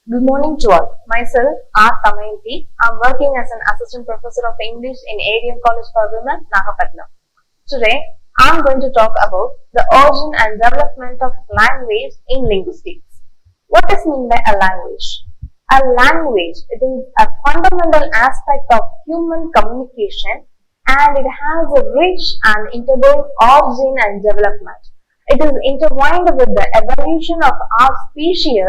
Good morning to all. Myself, R.DHAMAYANThi. I'm working as an assistant professor of English in A.D.M.COLLEGE for Women, Nagapattinam. Today, I'm going to talk about the origin and development of language in linguistics. What is meant by a language? A language, it is a fundamental aspect of human communication and it has a rich and integral origin and development. It is intertwined with the evolution of our species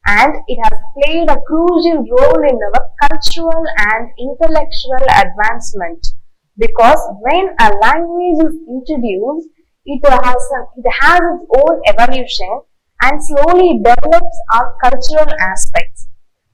and it has played a crucial role in our cultural and intellectual advancement. Because when a language is introduced, it has its own evolution and slowly develops our cultural aspects.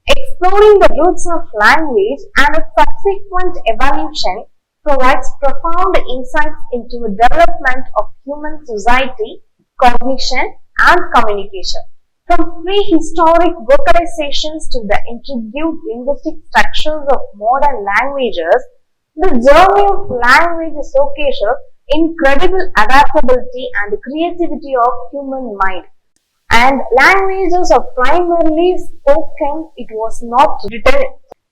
Exploring the roots of language and its subsequent evolution provides profound insights into the development of human society, cognition, and communication. From prehistoric vocalizations to the intricate linguistic structures of modern languages, the journey of language showcases incredible adaptability and creativity of human mind. And languages are primarily spoken, it was not written.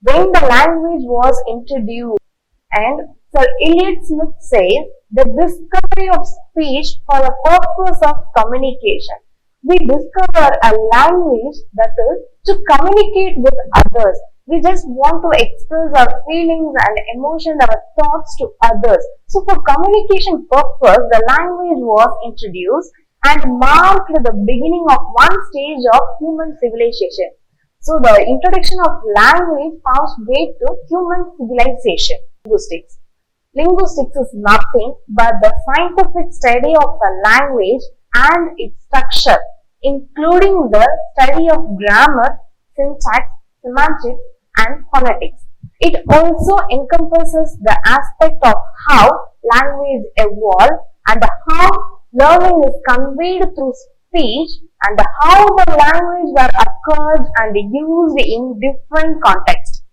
When the language was introduced, and Sir Eliot Smith says, the discovery of speech for the purpose of communication. We discover a language that is to communicate with others. We just want to express our feelings and emotions, our thoughts to others. So for communication purpose, the language was introduced and marked the beginning of one stage of human civilization. So the introduction of language paves way to human civilization. Linguistics. Linguistics is nothing but the scientific study of a language and its structure, including the study of grammar, syntax, semantics, and phonetics. It also encompasses the aspect of how language evolved and how learning is conveyed through speech and how the language were occurred and used in different contexts.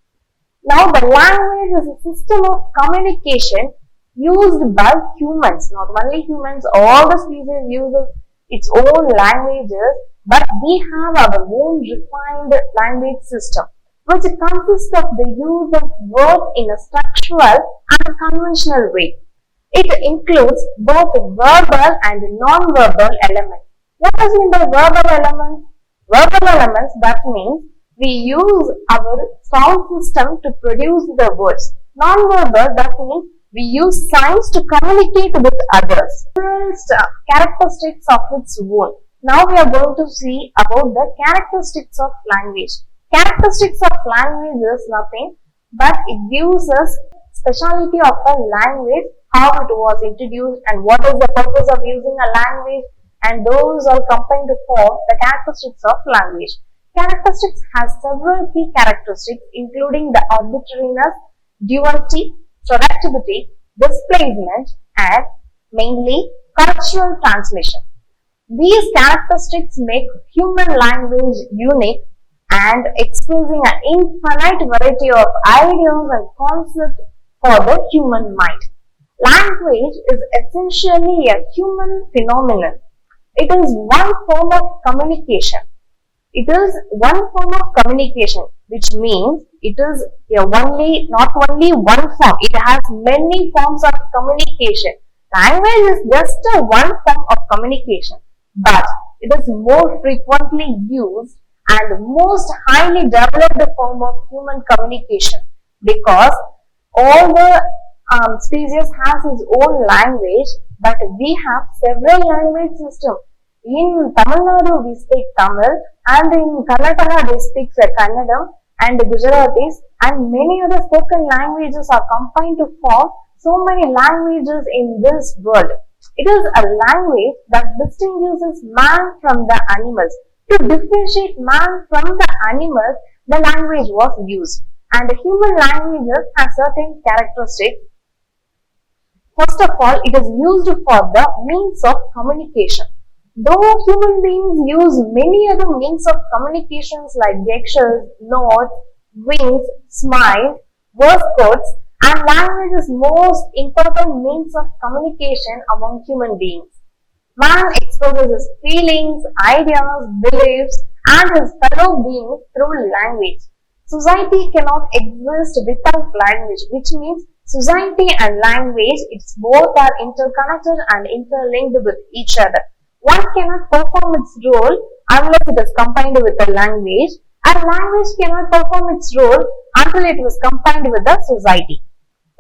Now, the language is a system of communication used by humans, not only humans, all the species uses its own languages, but we have our own refined language system, which consists of the use of words in a structural and conventional way. It includes both verbal and non-verbal elements. What does mean by verbal elements? Verbal elements, that means we use our sound system to produce the words. Non-verbal, that means we use signs to communicate with others. First, characteristics of its own. Now we are going to see about the characteristics of language. Characteristics of language is nothing but it gives us speciality of a language, how it was introduced and what is the purpose of using a language, and those are combined to form the characteristics of language. Characteristics has several key characteristics including the arbitrariness, duality, productivity, displacement, and mainly cultural transmission. These characteristics make human language unique and expressing an infinite variety of ideas and concepts for the human mind. Language is essentially a human phenomenon. It is one form of communication. It is one form of communication, which means it is not only one form. It has many forms of communication. Language is just a one form of communication, but it is more frequently used and most highly developed form of human communication because all the species has its own language, but we have several language systems. In Tamil Nadu we speak Tamil and in Karnataka they speak Kannadam and Gujaratis and many other spoken languages are combined to form so many languages in this world. It is a language that distinguishes man from the animals. To differentiate man from the animals, the language was used and the human languages have certain characteristics. First of all, it is used for the means of communication. Though human beings use many other means of communications like gestures, nods, winks, smiles, verse codes, and language is most important means of communication among human beings. Man expresses his feelings, ideas, beliefs, and his fellow beings through language. Society cannot exist without language, which means society and language, it's both are interconnected and interlinked with each other. One cannot perform its role unless it is combined with a language, and language cannot perform its role until it was combined with the society.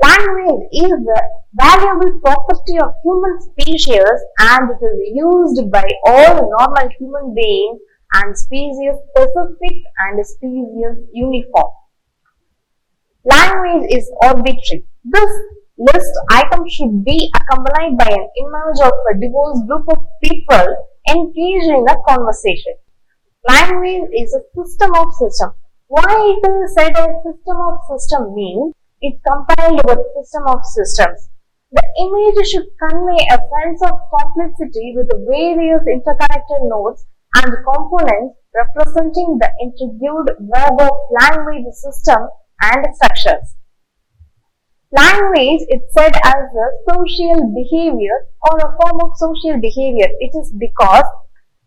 Language is the valuable property of human species and it is used by all normal human beings and species specific and species uniform. Language is arbitrary. This list item should be accompanied by an image of a diverse group of people engaged in a conversation. Language is a system of system. Why it is said as system of system means it's compiled with system of systems. The image should convey a sense of complexity with various interconnected nodes and components representing the intricate web of language system and structures. Language is said as a social behavior or a form of social behavior. It is because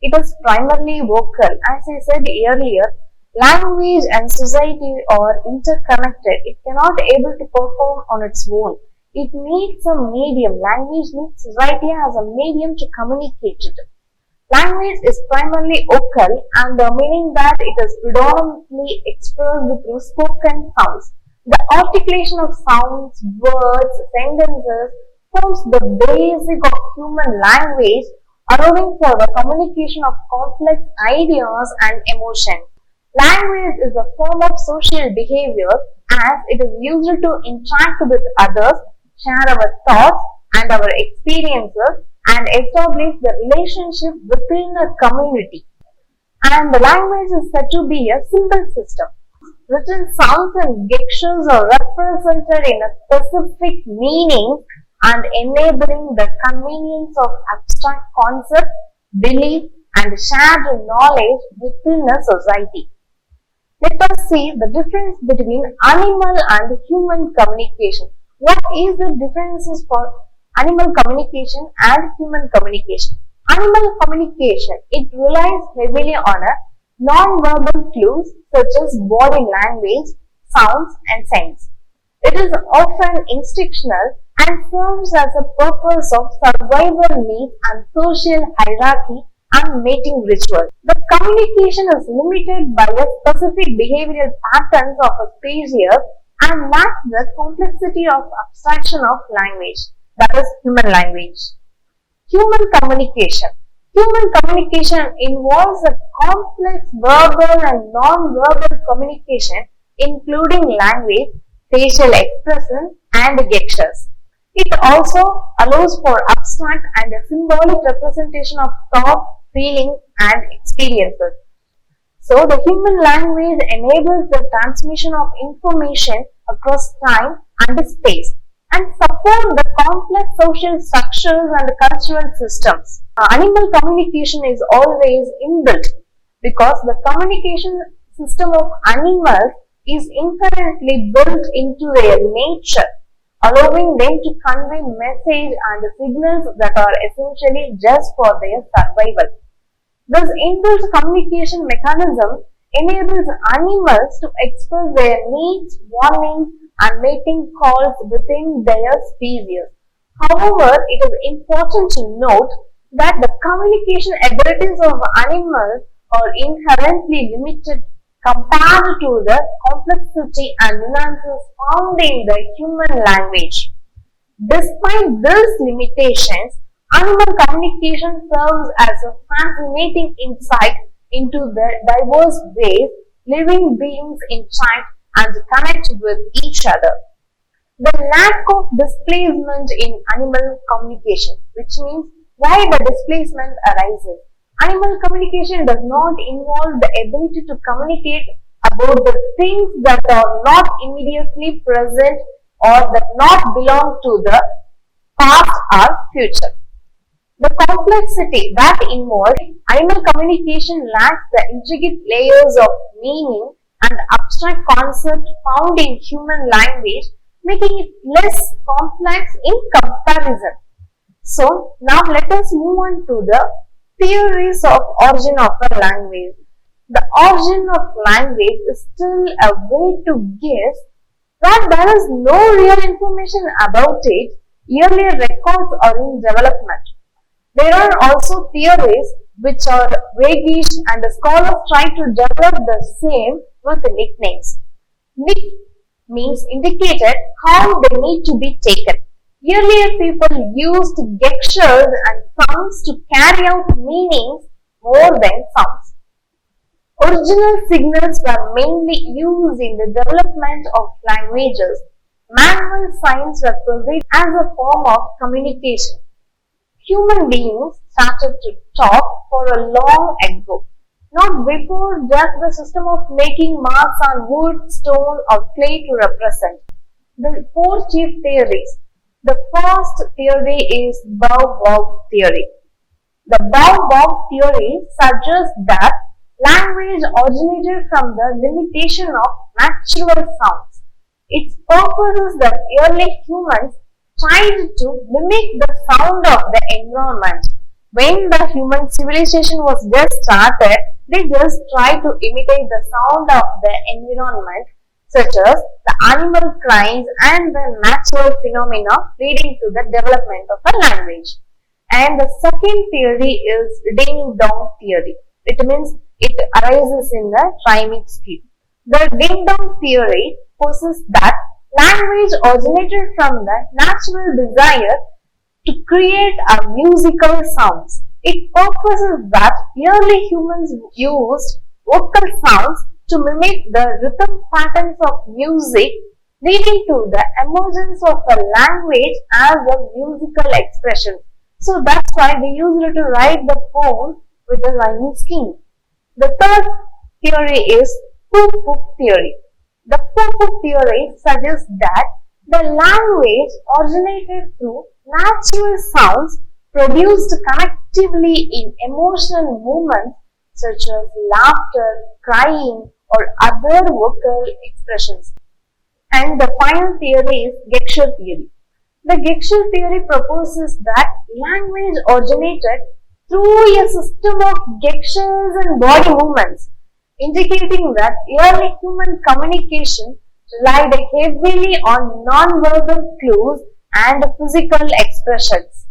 it is primarily vocal. As I said earlier, language and society are interconnected. It cannot able to perform on its own. It needs a medium. Language needs society as a medium to communicate it. Language is primarily vocal and meaning that it is predominantly expressed through spoken sounds. The articulation of sounds, words, sentences forms the basic of human language, allowing for the communication of complex ideas and emotions. Language is a form of social behavior as it is used to interact with others, share our thoughts and our experiences and establish the relationship within a community. And the language is said to be a symbol system. Written sounds and gestures are represented in a specific meaning and enabling the convenience of abstract concepts, belief and shared knowledge within a society. Let us see the difference between animal and human communication. What is the differences for animal communication and human communication? Animal communication, it relies heavily on a non-verbal clues such as body language, sounds and signs. It is often instructional and serves as a purpose of survival needs and social hierarchy and mating ritual. The communication is limited by a specific behavioral patterns of a species and lacks the complexity of abstraction of language, that is human language. Human communication. Human communication involves a complex verbal and non-verbal communication including language, facial expression and gestures. It also allows for abstract and symbolic representation of thoughts, feelings and experiences. So the human language enables the transmission of information across time and space and support the complex social structures and cultural systems. Animal communication is always inbuilt because the communication system of animals is inherently built into their nature, allowing them to convey message and signals that are essentially just for their survival. This inbuilt communication mechanism enables animals to express their needs, warnings, and mating calls within their species. However, it is important to note that the communication abilities of animals are inherently limited compared to the complexity and nuances found in the human language. Despite these limitations, animal communication serves as a fascinating insight into the diverse ways living beings interact and connect with each other. The lack of displacement in animal communication, which means why the displacement arises. Animal communication does not involve the ability to communicate about the things that are not immediately present or that not belong to the past or future. The complexity that involves animal communication lacks the intricate layers of meaning and abstract concepts found in human language, making it less complex in comparison. So now let us move on to the theories of origin of a language. The origin of language is still a way to guess that there is no real information about it. Earlier records are in development. There are also theories which are vaguish and the scholars try to develop the same with nicknames. Nick means indicated how they need to be taken. Earlier people used gestures and sounds to carry out meanings more than sounds. Original signals were mainly used in the development of languages. Manual signs were perceived as a form of communication. Human beings started to talk for a long ago, not before just the system of making marks on wood, stone or clay to represent. The four chief theories. The first theory is bow-wow theory. The bow-wow theory suggests that language originated from the limitation of natural sounds. Its purpose is that early humans tried to mimic the sound of the environment. When the human civilization was just started, they just tried to imitate the sound of the environment, such as the animal cries and the natural phenomena leading to the development of a language. And the second theory is ding-dong theory. It means it arises in the rhyming scheme. The ding-dong theory poses that language originated from the natural desire to create a musical sounds. It purposes that early humans used vocal sounds to mimic the rhythm patterns of music, leading to the emergence of a language as a musical expression. So that's why we used it to write the poem with a rhyming scheme. The third theory is poof-poof theory. The poof-poof theory suggests that the language originated through natural sounds produced collectively in emotional movements such as laughter, crying, or other vocal expressions. And the final theory is gesture theory. The gesture theory proposes that language originated through a system of gestures and body movements, indicating that early human communication relied heavily on non-verbal clues and physical expressions.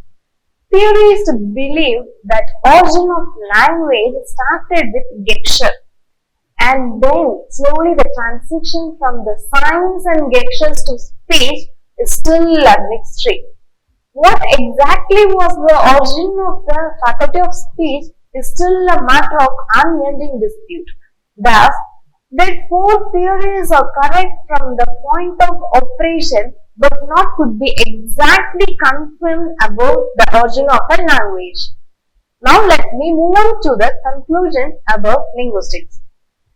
Theorists believe that origin of language started with gesture, and then slowly the transition from the signs and gestures to speech is still a mystery. What exactly was the origin of the faculty of speech is still a matter of unending dispute. Thus, that four theories are correct from the point of operation but not could be exactly confirmed about the origin of a language. Now let me move on to the conclusion about linguistics.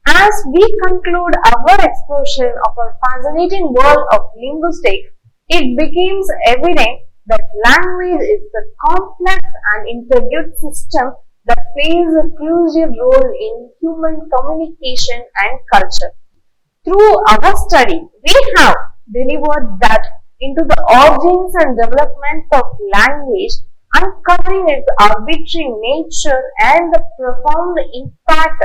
As we conclude our exploration of our fascinating world of linguistics, it becomes evident that language is a complex and intricate system that plays a crucial role in human communication and culture. Through our study, we have delivered that into the origins and development of language, uncovering its arbitrary nature and the profound impact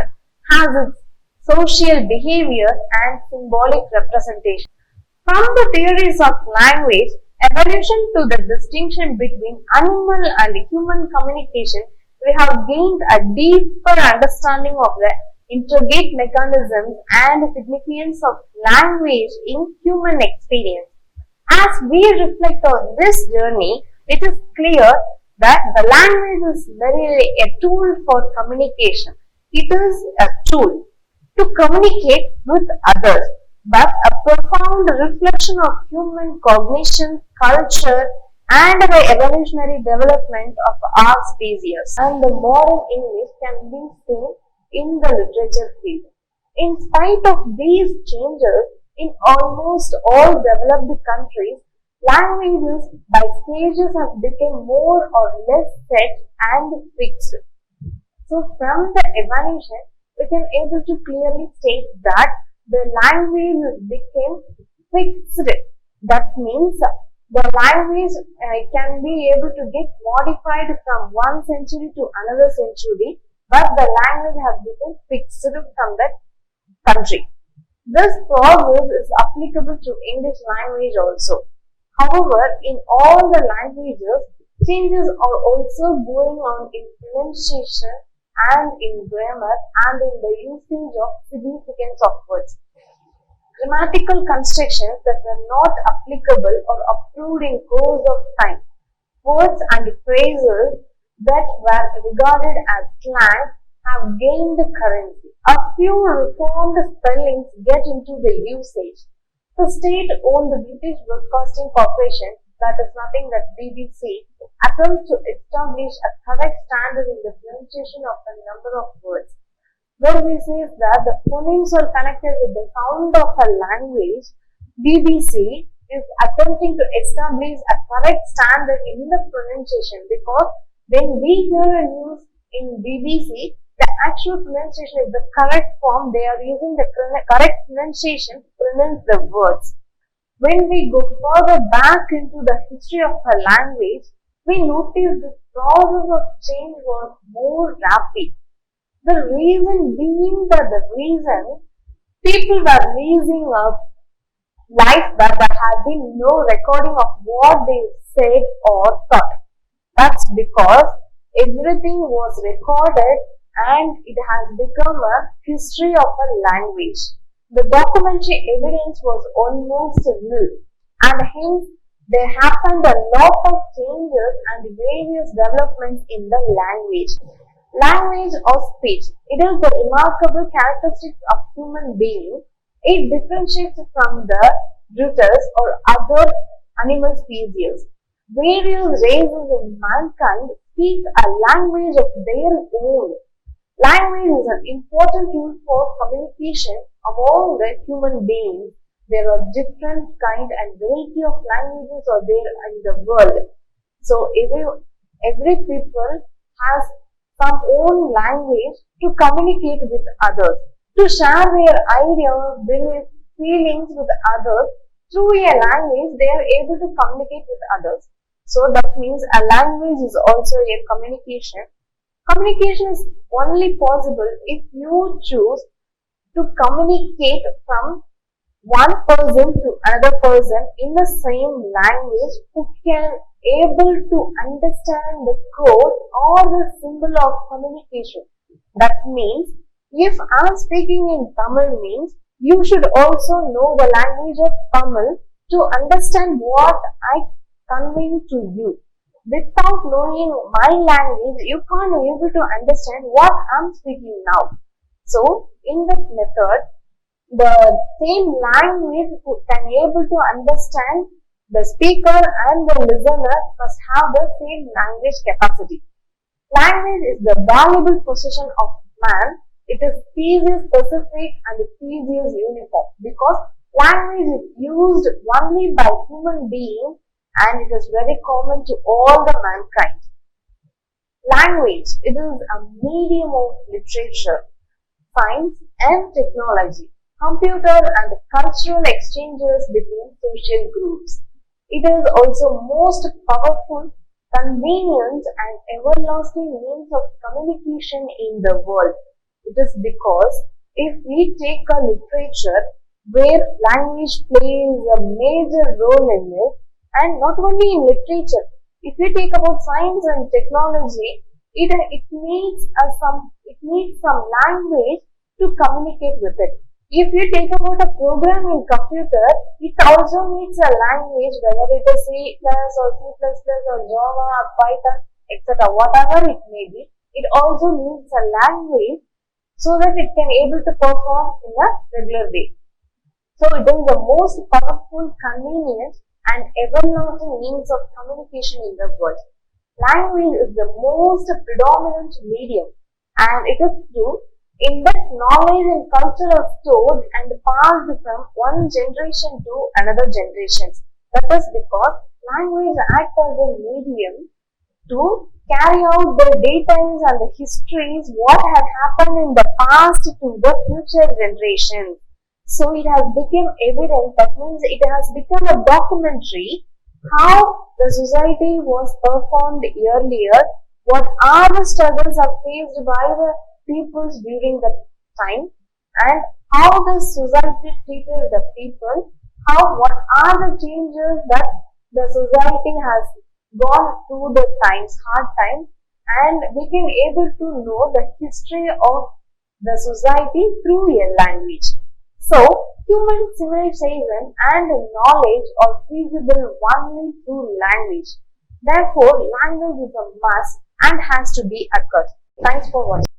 has its social behavior and symbolic representation. From the theories of language, evolution to the distinction between animal and human communication, we have gained a deeper understanding of the intricate mechanisms and significance of language in human experience. As we reflect on this journey, it is clear that the language is merely a tool for communication. It is a tool to communicate with others, but a profound reflection of human cognition, culture, and the evolutionary development of our species. And the modern English can be seen in the literature field. In spite of these changes, in almost all developed countries, languages by stages have become more or less set and fixed. So from the evolution, we can able to clearly state that the language became fixed. That means The language can be able to get modified from one century to another century, but the language has become fixed from that country. This process is applicable to English language also. However, in all the languages, changes are also going on in pronunciation and in grammar and in the usage of significance of words. Grammatical constructions that were not applicable or approved in course of time. Words and phrases that were regarded as slang have gained currency. A few reformed spellings get into the usage. The state-owned British Broadcasting Corporation, that is nothing but BBC, attempts to establish a correct standard in the pronunciation of a number of words. Where we say that the phonemes are connected with the sound of a language, BBC is attempting to establish a correct standard in the pronunciation, because when we hear a news in BBC, the actual pronunciation is the correct form. They are using the correct pronunciation to pronounce the words. When we go further back into the history of a language, we notice the process of change was more rapid. The reason being that people were raising up life where there had been no recording of what they said or thought. That's because everything was recorded and it has become a history of a language. The documentary evidence was almost nil, and hence there happened a lot of changes and various developments in the language. Language or speech. It is the remarkable characteristics of human beings. It differentiates from the brutes or other animal species. Various races in mankind speak a language of their own. Language is an important tool for communication among the human beings. There are different kind and variety of languages are there in the world. So every people has some own language to communicate with others, to share their ideas, beliefs, feelings with others. Through a language, they are able to communicate with others. So that means a language is also a communication. Communication is only possible if you choose to communicate from one person to another person in the same language who can able to understand the code or the symbol of communication. That means if I am speaking in Tamil means you should also know the language of Tamil to understand what I convey to you. Without knowing my language, you can't able to understand what I am speaking now. So in that method, the same language can able to understand the speaker and the listener must have the same language capacity. Language is the valuable possession of man. It is species specific and species uniform, because language is used only by human beings and it is very common to all the mankind. Language, it is a medium of literature, science and technology, computer and cultural exchanges between social groups. It is also most powerful, convenient and everlasting means of communication in the world. It is because if we take a literature where language plays a major role in it, and not only in literature, if we take about science and technology, it needs some language to communicate with it. If you take about a program in computer, it also needs a language, whether it is C++ or C++ or Java or Python, etc. Whatever it may be, it also needs a language so that it can able to perform in a regular way. So it is the most powerful, convenient and everlasting means of communication in the world. Language is the most predominant medium, and it is true in that knowledge and culture are stored and passed from one generation to another generation. That is because language acts as a medium to carry out the details and the histories what had happened in the past to the future generations. So it has become evident, that means it has become a documentary how the society was performed earlier, what are the struggles are faced by the peoples during the time, and how the society treated the people, what are the changes that the society has gone through the times, hard times, and we can able to know the history of the society through a language. So, human civilization and knowledge are feasible only through language. Therefore, language is a must and has to be occurred. Thanks for watching.